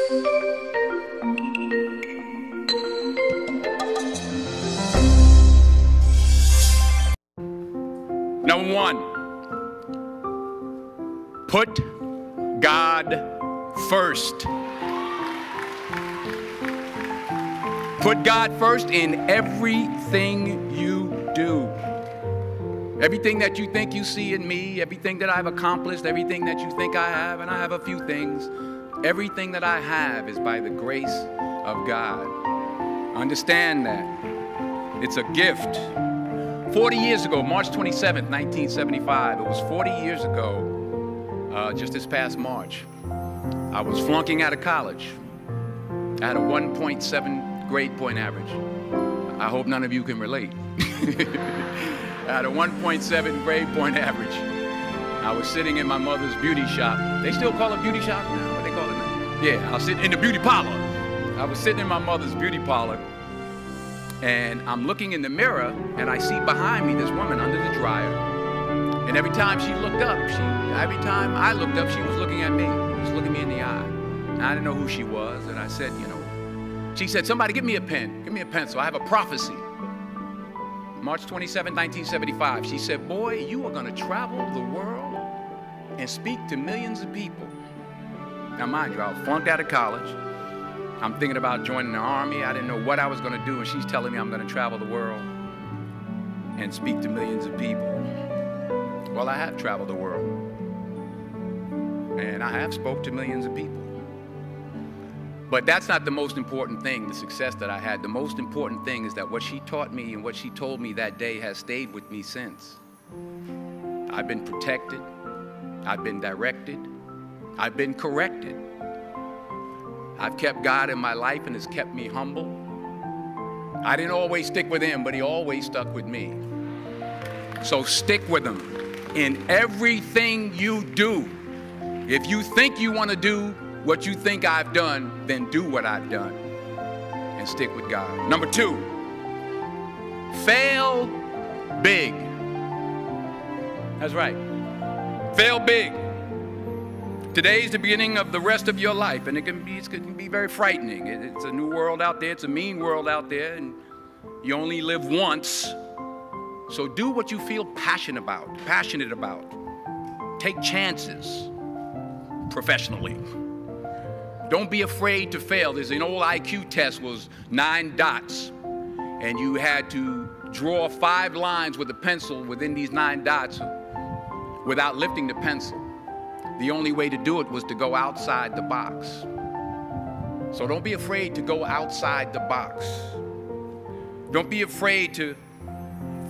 Number one, put God first. Put God first in everything you do. Everything that you think you see in me, everything that I've accomplished, everything that you think I have, and I have a few things, everything that I have is by the grace of God. Understand that. It's a gift. 40 years ago, March 27th, 1975, it was 40 years ago, just this past March, I was flunking out of college. I had a 1.7 grade point average. I hope none of you can relate. I had a 1.7 grade point average. I was sitting in my mother's beauty shop. They still call it beauty shop now? What they call it now? Yeah, I was sitting in the beauty parlor. I was sitting in my mother's beauty parlor, and I'm looking in the mirror, and I see behind me this woman under the dryer. And every time she looked up, every time I looked up, she was looking at me. She was looking me in the eye. And I didn't know who she was, and I said, she said, somebody give me a pen, give me a pencil. I have a prophecy. March 27, 1975, she said, boy, you are going to travel the world and speak to millions of people. Now, mind you, I was flunked out of college. I'm thinking about joining the army. I didn't know what I was going to do, and she's telling me I'm going to travel the world and speak to millions of people. Well, I have traveled the world, and I have spoke to millions of people. But that's not the most important thing, the success that I had. The most important thing is that what she taught me and what she told me that day has stayed with me since. I've been protected. I've been directed. I've been corrected. I've kept God in my life, and it's kept me humble. I didn't always stick with him, but he always stuck with me. So stick with him in everything you do. If you think you want to do what you think I've done, then do what I've done and stick with God. Number two, fail big. That's right. Fail big. Today's the beginning of the rest of your life, and it can be very frightening. It's a new world out there. It's a mean world out there, and you only live once. So do what you feel passionate about. Take chances professionally. Don't be afraid to fail. There's an old IQ test, was 9 dots, and you had to draw 5 lines with a pencil within these 9 dots without lifting the pencil. The only way to do it was to go outside the box. So don't be afraid to go outside the box. Don't be afraid to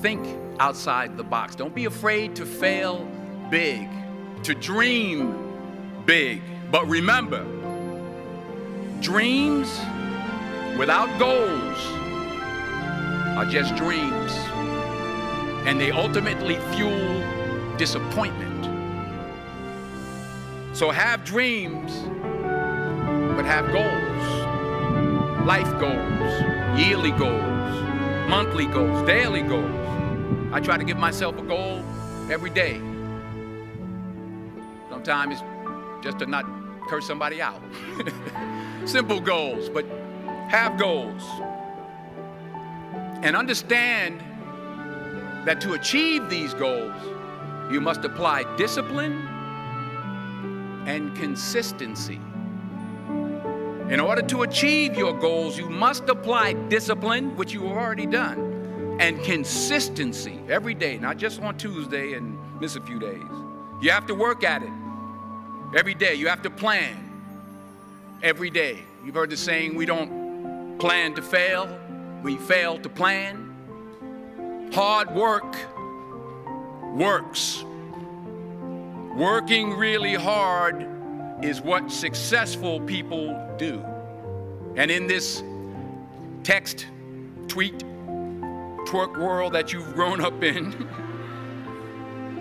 think outside the box. Don't be afraid to fail big, to dream big. But remember, dreams without goals are just dreams, and they ultimately fuel disappointment. So have dreams, but have goals. Life goals, yearly goals, monthly goals, daily goals. I try to give myself a goal every day. Sometimes it's just to not curse somebody out. Simple goals, but have goals. And understand that to achieve these goals, you must apply discipline and consistency. In order to achieve your goals, you must apply discipline, which you have already done, and consistency every day, not just on Tuesday and miss a few days. You have to work at it every day. You have to plan every day. You've heard the saying, we don't plan to fail, we fail to plan. Hard work works. Working really hard is what successful people do. And in this text, tweet, twerk world that you've grown up in,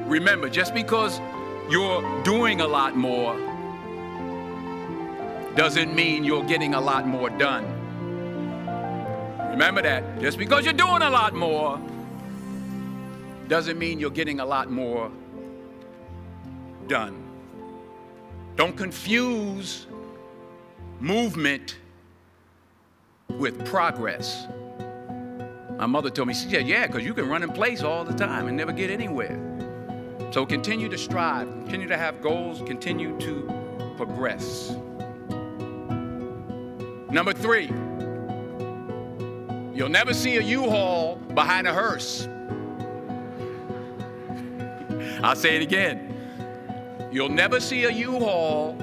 remember, just because you're doing a lot more doesn't mean you're getting a lot more done. Remember that. Just because you're doing a lot more doesn't mean you're getting a lot more done. Don't confuse movement with progress. My mother told me, she said, yeah, because you can run in place all the time and never get anywhere. So continue to strive, continue to have goals, continue to progress. Number 3, you'll never see a U-Haul behind a hearse. I'll say it again. You'll never see a U-Haul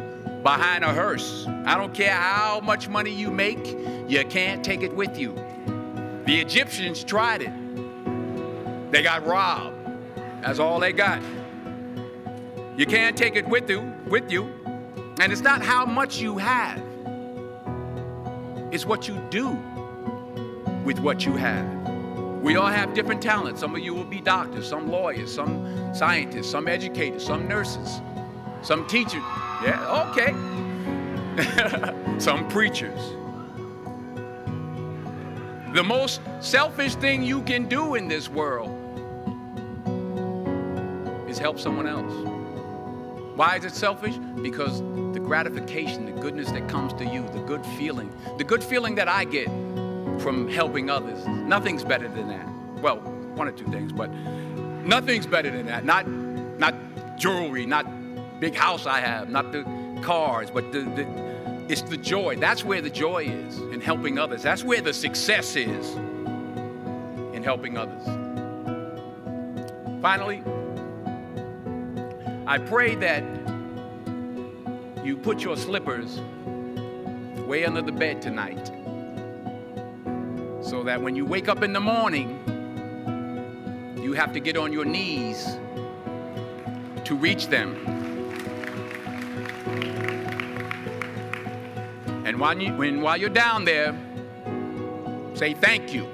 behind a hearse. I don't care how much money you make, you can't take it with you. The Egyptians tried it. They got robbed. That's all they got. You can't take it with you. And it's not how much you have. It's what you do with what you have. We all have different talents. Some of you will be doctors, some lawyers, some scientists, some educators, some nurses, some teachers. Yeah, okay. Some preachers. The most selfish thing you can do in this world is help someone else. Why is it selfish? Because the gratification, the goodness that comes to you, the good feeling that I get from helping others, nothing's better than that. Well, one or two things, but nothing's better than that. Not jewelry, not big house I have, not the cars, but it's the joy. That's where the joy is, in helping others. That's where the success is, in helping others. Finally, I pray that you put your slippers way under the bed tonight, so that when you wake up in the morning, you have to get on your knees to reach them. And while you're down there, say thank you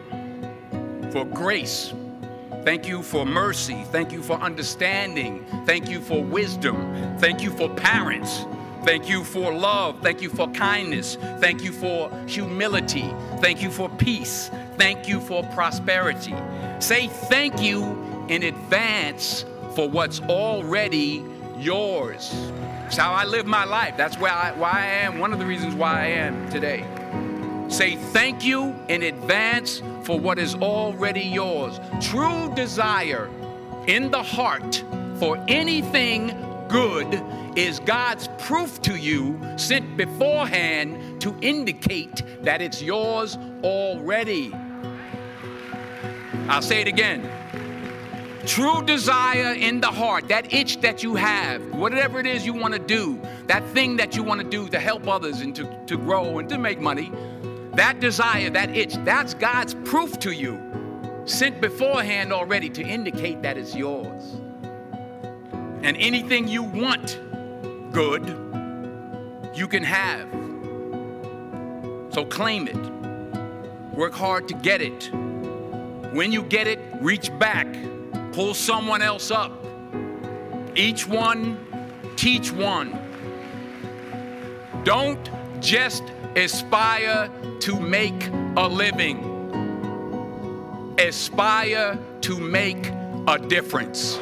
for grace. Thank you for mercy. Thank you for understanding. Thank you for wisdom. Thank you for parents. Thank you for love. Thank you for kindness. Thank you for humility. Thank you for peace. Thank you for prosperity. Say thank you in advance for what's already yours. It's how I live my life. That's why I am, one of the reasons why I am today. Say thank you in advance for what is already yours. True desire in the heart for anything good is God's proof to you, sent beforehand to indicate that it's yours already. I'll say it again. True desire in the heart, that itch that you have, whatever it is you want to do, that thing that you want to do to help others and to grow and to make money, that desire, that itch, that's God's proof to you, sent beforehand already to indicate that it's yours. And anything you want good, you can have. So claim it. Work hard to get it. When you get it, reach back. Pull someone else up. Each one, teach one. Don't just aspire to make a living. Aspire to make a difference.